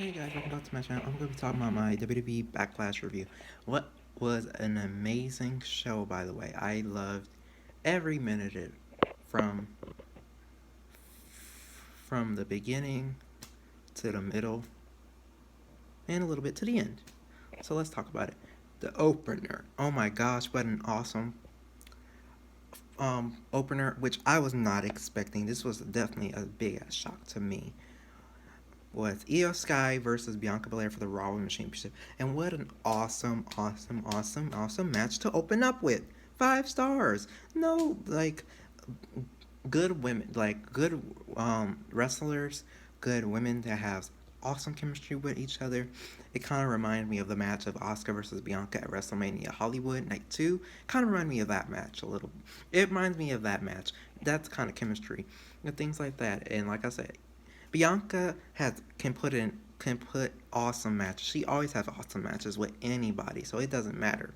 Hey guys, welcome back to my channel. I'm going to be talking about my WWE Backlash review. What was an amazing show, by the way. I loved every minute of it, from from the beginning to the middle and a little bit to the end. So let's talk about it. The opener. Oh my gosh, what an awesome opener, which I was not expecting. This was definitely a big ass shock to me. Was Io Sky versus Bianca Belair for the Raw Women's Championship. And what an awesome match to open up with. 5 stars. No, like, good women, like, good wrestlers, good women that have awesome chemistry with each other. It kind of reminded me of the match of Asuka versus Bianca at WrestleMania Hollywood Night 2. Kind of reminded me of that match a little. It reminds me of that match. That's kind of chemistry and things like that. And like I said, Bianca can put awesome matches. She always has awesome matches with anybody, so it doesn't matter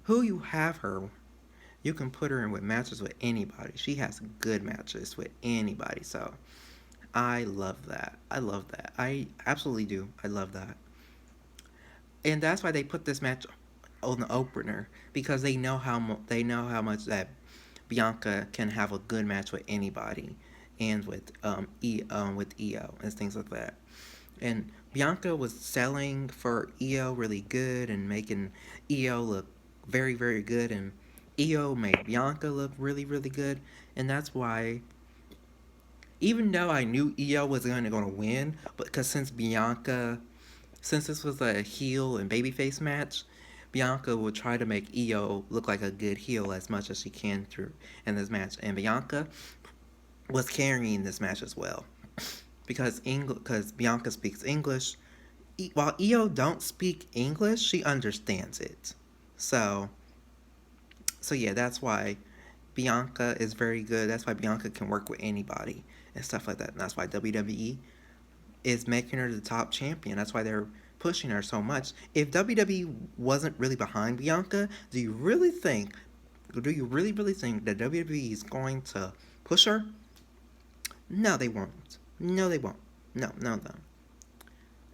who you have her. You can put her in with matches with anybody. She has good matches with anybody. So I love that. I love that. I absolutely do. I love that. And that's why they put this match on the opener, because they know how much that Bianca can have a good match with anybody, and with Io and things like that. And Bianca was selling for Io really good and making Io look very good, and Io made Bianca look really good, and that's why, even though I knew Io was going to win, but because since this was a heel and babyface match, Bianca would try to make Io look like a good heel as much as she can through in this match, and Bianca was carrying this match as well, because Bianca speaks English. While Io don't speak English, she understands it. So yeah, that's why Bianca is very good. That's why Bianca can work with anybody and stuff like that. And that's why WWE is making her the top champion. That's why they're pushing her so much. If WWE wasn't really behind Bianca, do you really think that WWE is going to push her? No, they won't. No, they won't. No.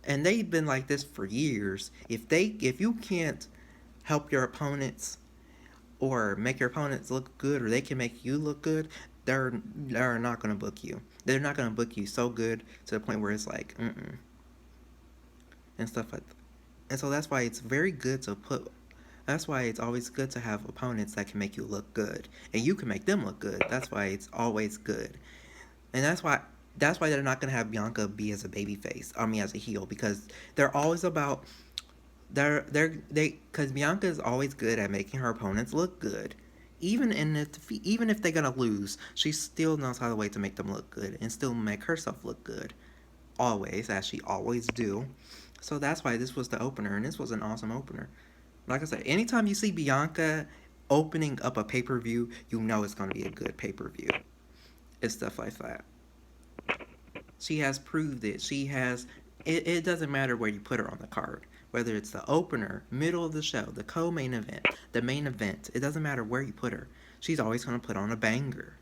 And they've been like this for years. If you can't help your opponents or make your opponents look good, or they can make you look good, they're not gonna book you. They're not gonna book you so good to the point where it's like and stuff like that. And so that's why it's very good to put. That's why it's always good to have opponents that can make you look good, and you can make them look good. That's why it's always good, and that's why they're not gonna have Bianca be as a baby face. I mean, as a heel, because they're always about because Bianca is always good at making her opponents look good. Even if they're gonna lose, she still knows how the way to make them look good and still make herself look good. Always, as she always do. So that's why this was the opener, and this was an awesome opener. Like I said, anytime you see Bianca opening up a pay-per-view, you know it's gonna be a good pay-per-view. It's stuff like that. She has proved it. It doesn't matter where you put her on the card. Whether it's the opener, middle of the show, the co-main event, the main event. It doesn't matter where you put her. She's always going to put on a banger.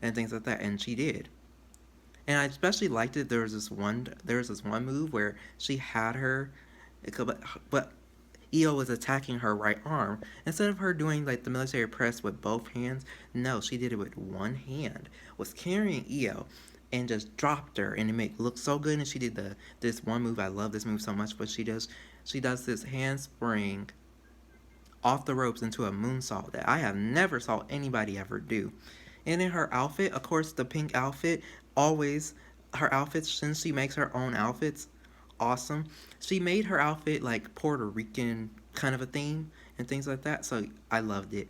And things like that. And she did. And I especially liked it. There was this one move where she had her, but Io was attacking her right arm. Instead of her doing like the military press with both hands, no, she did it with one hand. Was carrying Io and just dropped her, and it made look so good. And she did this one move. I love this move so much. But she does this handspring off the ropes into a moonsault that I have never saw anybody ever do. And in her outfit, of course, the pink outfit, always her outfits, since she makes her own outfits, awesome. She made her outfit like Puerto Rican kind of a theme and things like that. So I loved it.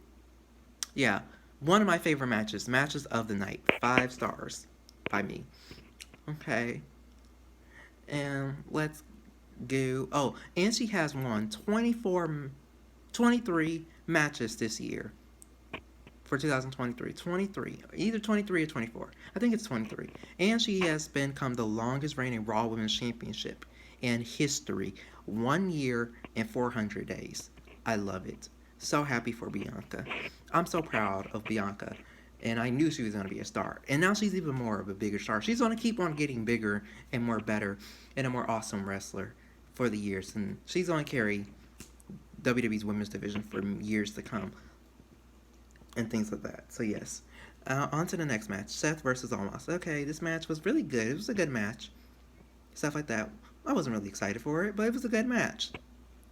Yeah, one of my favorite matches of the night. 5 stars by me. Okay, and let's go. Oh, and she has won 23 matches this year for 2023. 23. Either 23 or 24. I think it's 23. And she has become the longest reigning Raw Women's Championship in history. 1 year and 400 days. I love it. So happy for Bianca. I'm so proud of Bianca. and I knew she was going to be a star. And now she's even more of a bigger star. She's going to keep on getting bigger and more better and a more awesome wrestler for the years. And she's going to carry WWE's women's division for years to come and things like that. So, yes. On to the next match, Seth versus Omos. Okay, this match was really good. It was a good match. Stuff like that. I wasn't really excited for it, but it was a good match.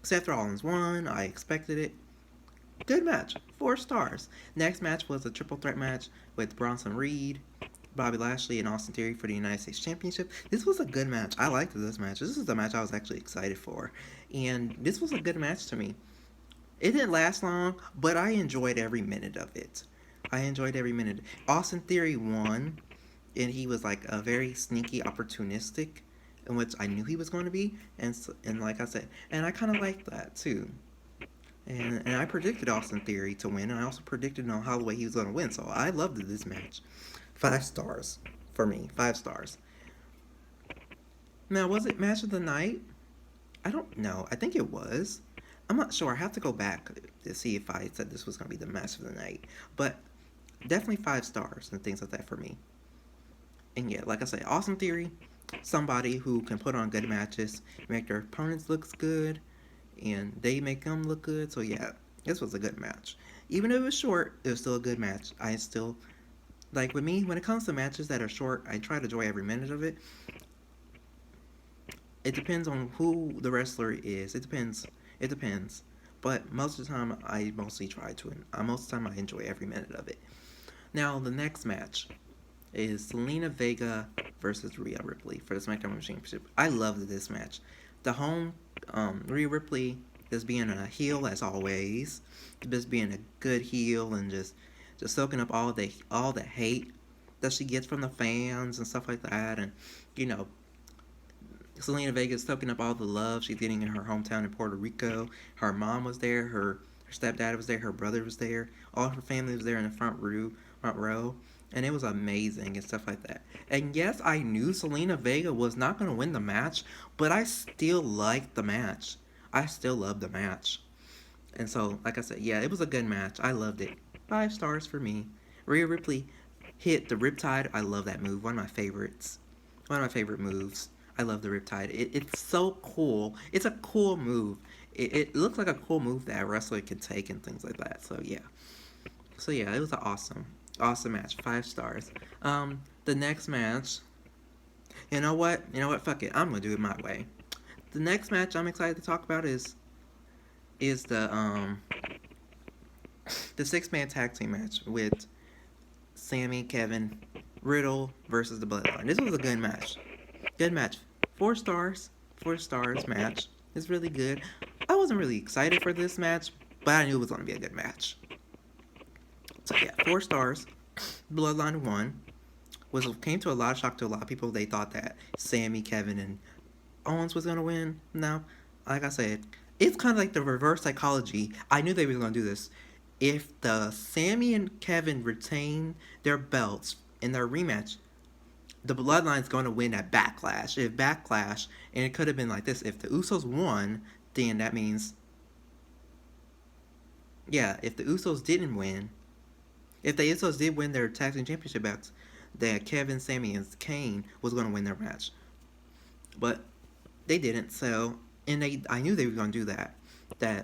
Seth Rollins won. I expected it. Good match. 4 stars. Next match was a triple threat match with Bronson Reed, Bobby Lashley, and Austin Theory for the United States Championship. This was a good match. I liked this match. This is the match I was actually excited for. And this was a good match to me. It didn't last long, but I enjoyed every minute of it. I enjoyed every minute. Austin Theory won, and he was like a very sneaky, opportunistic, in which I knew he was going to be. And like I said, and I kind of liked that too. And I predicted Austin Theory to win, and I also predicted on how the way he was going to win. So I loved this match. 5 stars for me. 5 stars. Now, was it match of the night? I don't know. I think it was. I'm not sure. I have to go back to see if I said this was going to be the match of the night. But definitely 5 stars and things like that for me. And yeah, like I said, Austin Theory, somebody who can put on good matches, make their opponents look good, and they make them look good. So yeah, this was a good match. Even if it was short, it was still a good match. I still, like with me, when it comes to matches that are short, I try to enjoy every minute of it. It depends on who the wrestler is. It depends. It depends. But most of the time, I mostly try to. Most of the time, I enjoy every minute of it. Now, the next match is Selena Vega versus Rhea Ripley for the SmackDown Women's Championship. I loved this match. The home Rhea Ripley just being a heel as always, just being a good heel and just soaking up all the hate that she gets from the fans and stuff like that, and you know, Selena Vega soaking up all the love she's getting in her hometown in Puerto Rico. Her mom was there, her stepdad was there, her brother was there, all her family was there in the front row, and it was amazing and stuff like that. And yes, I knew Selena Vega was not going to win the match, but I still liked the match. I still loved the match. And so, like I said, yeah, it was a good match. I loved it. 5 stars for me. Rhea Ripley hit the Riptide. I love that move. One of my favorites. One of my favorite moves. I love the Riptide. It's so cool. It's a cool move. It looks like a cool move that a wrestler can take and things like that. So yeah. So yeah, it was an awesome match. 5 stars. The next match. You know what? Fuck it. I'm gonna do it my way. The next match I'm excited to talk about is the 6-man tag team match with Sammy, Kevin, Riddle versus the Bloodline. This was a good match. Good match. 4 stars. 4 stars match. It's really good. I wasn't really excited for this match, but I knew it was going to be a good match. So yeah, 4 stars. Bloodline won. Came to a lot of shock to a lot of people. They thought that Sammy, Kevin, and Owens was going to win. No, like I said, it's kind of like the reverse psychology. I knew they were going to do this. If the Sammy and Kevin retain their belts in their rematch, the Bloodline's going to win at Backlash. If Backlash, and it could have been like this, if the Usos won, then that means, yeah, if the Usos didn't win, if the Usos did win their tag team championship belts, that Kevin, Sammy, and Kane was going to win their match. But they didn't, so, and I knew they were going to do that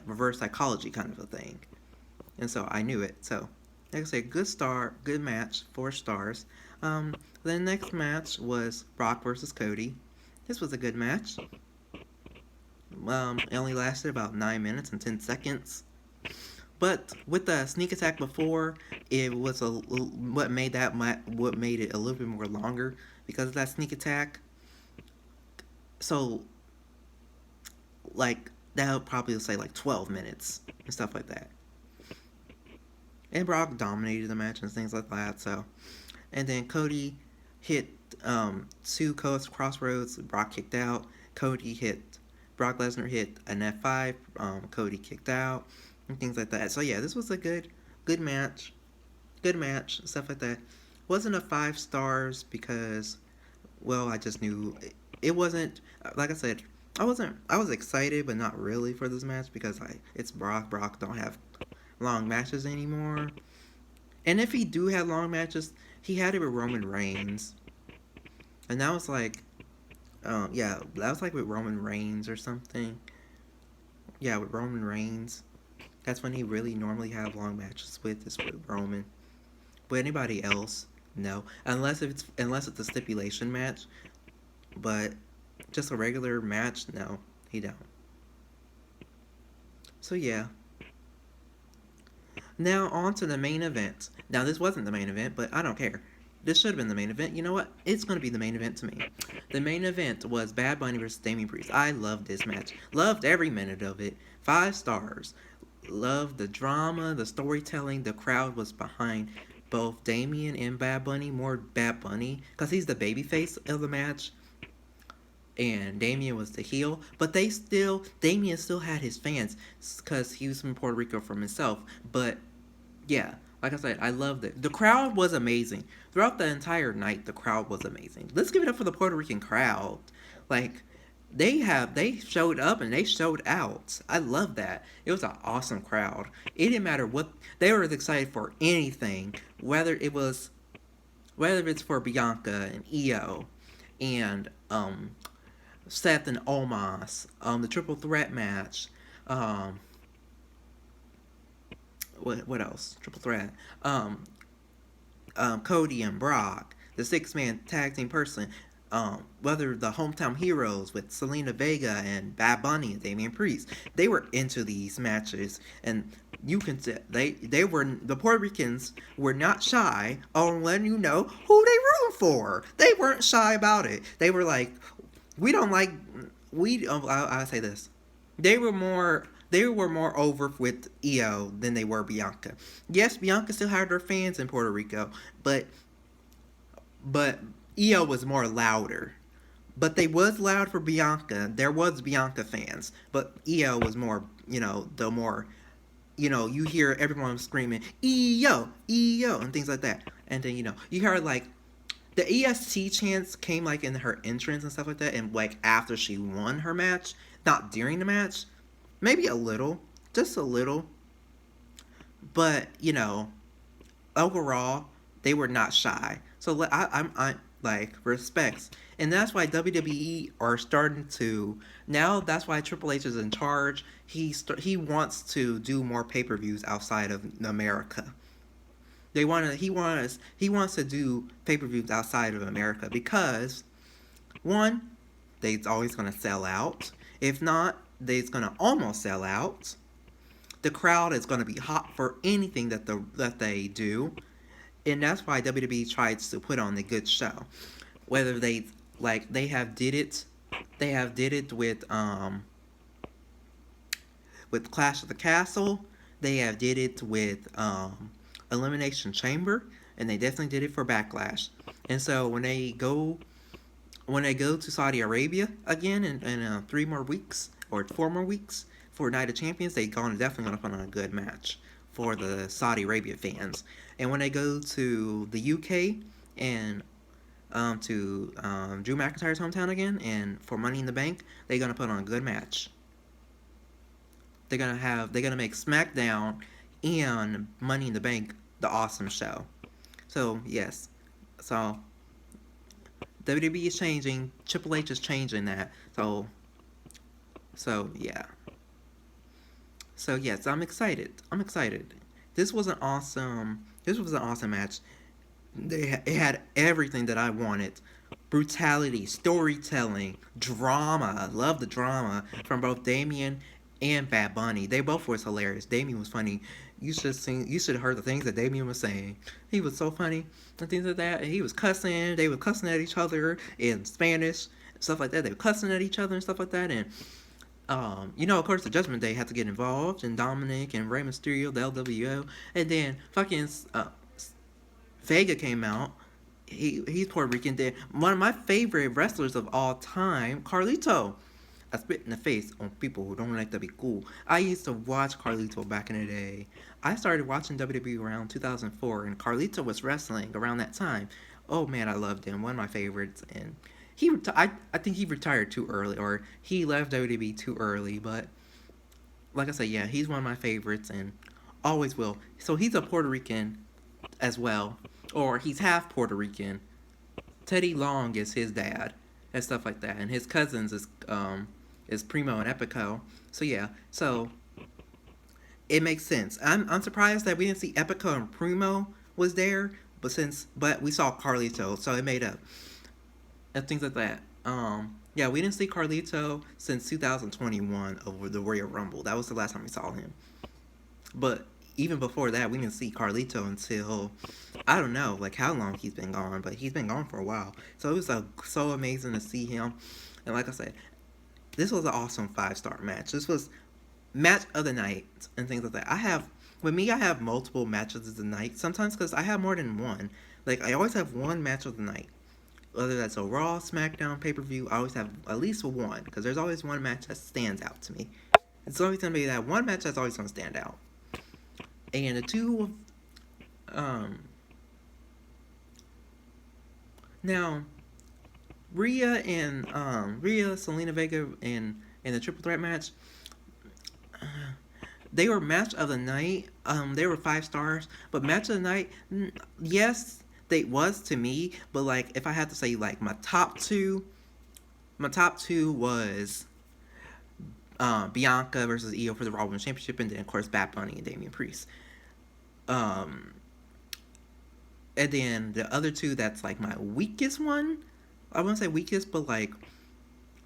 reverse psychology kind of a thing. And so I knew it. So, like I said, good match, 4 stars. The next match was Brock versus Cody. This was a good match. It only lasted about 9 minutes and 10 seconds. But with the sneak attack before, it was what made it a little bit more longer because of that sneak attack. So, like, that would probably say like 12 minutes and stuff like that. And Brock dominated the match and things like that. So, and then Cody hit 2 crossroads. Brock kicked out. Brock Lesnar hit an F5. Cody kicked out and things like that. So yeah, this was a good match. Good match, stuff like that. Wasn't a 5 stars because, well, I just knew it wasn't. Like I said, I was excited, but not really for this match because it's Brock. Brock don't have long matches anymore. And if he do have long matches, he had it with Roman Reigns, and that was like, yeah, that was like with Roman Reigns or something. Yeah, with Roman Reigns. That's when he really normally have long matches with is with Roman. But anybody else, no, unless it's a stipulation match. But just a regular match, no, he don't. So yeah. Now on to the main event. Now this wasn't the main event, but I don't care. This should have been the main event. You know what? It's gonna be the main event to me. The main event was Bad Bunny versus Damian Priest. I loved this match. Loved every minute of it. 5 stars. Loved the drama, the storytelling. The crowd was behind both Damian and Bad Bunny. More Bad Bunny because he's the babyface of the match, and Damien was the heel. But Damien still had his fans because he was from Puerto Rico from himself. But yeah, like I said, I loved it. The crowd was amazing throughout the entire night. The crowd was amazing. Let's give it up for the Puerto Rican crowd. Like they showed up and they showed out. I love that. It was an awesome crowd. It didn't matter what they were excited for anything, whether it's for Bianca and Io and Seth and Omos, the triple threat match. Um, what else? Triple threat. Cody and Brock, the 6-man tag team person. Whether the hometown heroes with Selena Vega and Bad Bunny and Damian Priest, they were into these matches, and you can say the Puerto Ricans were not shy on letting you know who they rooting for. They weren't shy about it. They were like, we don't like we. I'll say this. They were more. They were more over with Io than they were Bianca. Yes, Bianca still had her fans in Puerto Rico, but Io was more louder. But they was loud for Bianca. There was Bianca fans, but Io was more. The more. You hear everyone screaming "Io, Io" and things like that, and then you hear like the EST chants came like in her entrance and stuff like that, and like after she won her match, not during the match, maybe a little, just a little, but overall they were not shy. So I like respects, and that's why WWE are starting to now. That's why Triple H is in charge. He wants to do more pay-per-views outside of America. He wants to do pay-per-views outside of America because one, they's always gonna sell out. If not, they's gonna almost sell out. The crowd is gonna be hot for anything that they do, and that's why WWE tries to put on a good show. Whether they have did it with Clash of the Castle. They have did it with Elimination Chamber, and they definitely did it for Backlash. And so when they go to Saudi Arabia again in 3 more weeks or 4 more weeks for Night of Champions, definitely gonna put on a good match for the Saudi Arabia fans. And when they go to the UK and to Drew McIntyre's hometown again, and for Money in the Bank, they're gonna put on a good match. They're gonna make SmackDown and Money in the Bank the awesome show. So yes, so WWE is changing. Triple H is changing that. So yeah. So yes, I'm excited. I'm excited. This was an awesome. This was an awesome match. It had everything that I wanted. Brutality, storytelling, drama. I love the drama from both Damien and Bad Bunny. They both was hilarious. Damien was funny. You should have heard the things that Damien was saying. He was so funny and things like that. And he was cussing. They were cussing at each other in Spanish, stuff like that. They were cussing at each other and stuff like that. And of course, the Judgment Day had to get involved, and Dominic and Rey Mysterio, the LWO, and then fucking Vega came out. He's Puerto Rican. Then one of my favorite wrestlers of all time, Carlito. I spit in the face on people who don't like to be cool. I used to watch Carlito back in the day. I started watching WWE around 2004, and Carlito was wrestling around that time. Oh man, I loved him. One of my favorites. And I think he retired too early, or he left WWE too early. But like I said, yeah, he's one of my favorites, and always will. So he's a Puerto Rican as well, or he's half Puerto Rican. Teddy Long is his dad and stuff like that, and his cousins is Primo and Epico. So yeah, so it makes sense. I'm surprised that we didn't see Epico and Primo was there, but we saw Carlito, so it made up and things like that. Yeah, we didn't see Carlito since 2021 over the Royal Rumble. That was the last time we saw him. But even before that, we didn't see Carlito until I don't know, like how long he's been gone, but he's been gone for a while. So it was so amazing to see him. And like I said, this was an awesome 5-star match. This was match of the night and things like that. I have multiple matches of the night sometimes because I have more than one. Like I always have one match of the night. Whether that's a Raw, SmackDown, pay per view, I always have at least one because there's always one match that stands out to me. It's always gonna be that one match that's always gonna stand out. And the two, um, now Rhea, Selena Vega, in the triple threat match, they were match of the night. They were 5 stars, but match of the night, yes, they was to me. But like, if I had to say like my top two was Bianca versus Io for the Raw Women's Championship, and then of course Bad Bunny and Damian Priest. Um, and then the other two, that's like my weakest one. I wouldn't say weakest, but like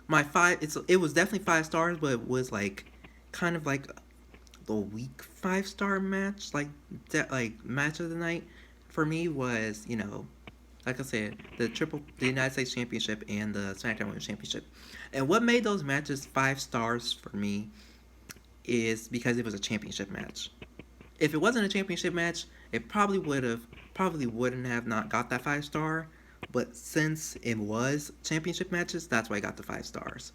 my it was definitely 5 stars, but it was like kind of like the weak 5-star match, like that, like match of the night for me was, like I said, the United States Championship and the SmackDown Women's Championship. And what made those matches 5 stars for me is because it was a championship match. If it wasn't a championship match, it probably wouldn't have not got that 5-star. But since it was championship matches, that's why I got the 5 stars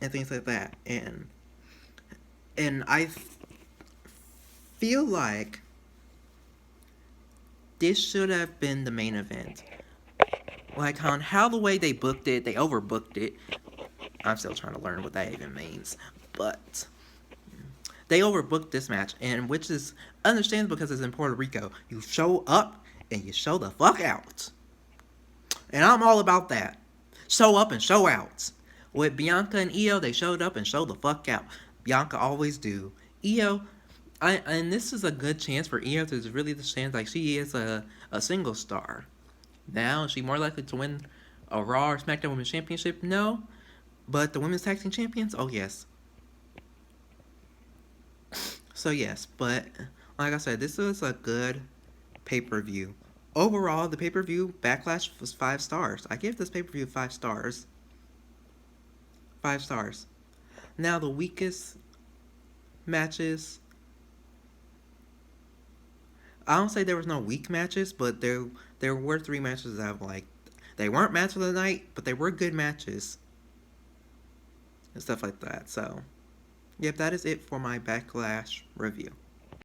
and things like that. And I feel like this should have been the main event. Like on how the way they booked it, they overbooked it. I'm still trying to learn what that even means, but they overbooked this match, and which is understandable because it's in Puerto Rico. You show up and you show the fuck out, and I'm all about that. Show up and show out. With Bianca and Io, they showed up and showed the fuck out. Bianca always do. Io, and this is a good chance for Io to really stand like she is a single star. Now, is she more likely to win a Raw or SmackDown Women's Championship? No. But the Women's Tag Team Champions? Oh, yes. So, yes. But, like I said, this was a good pay-per-view. Overall, the pay-per-view Backlash was 5 stars. I give this pay-per-view 5 stars. 5 stars. Now, the weakest matches, I don't say there was no weak matches, but there were 3 matches that I've liked. They weren't match of the night, but they were good matches and stuff like that. So, yep, that is it for my Backlash review.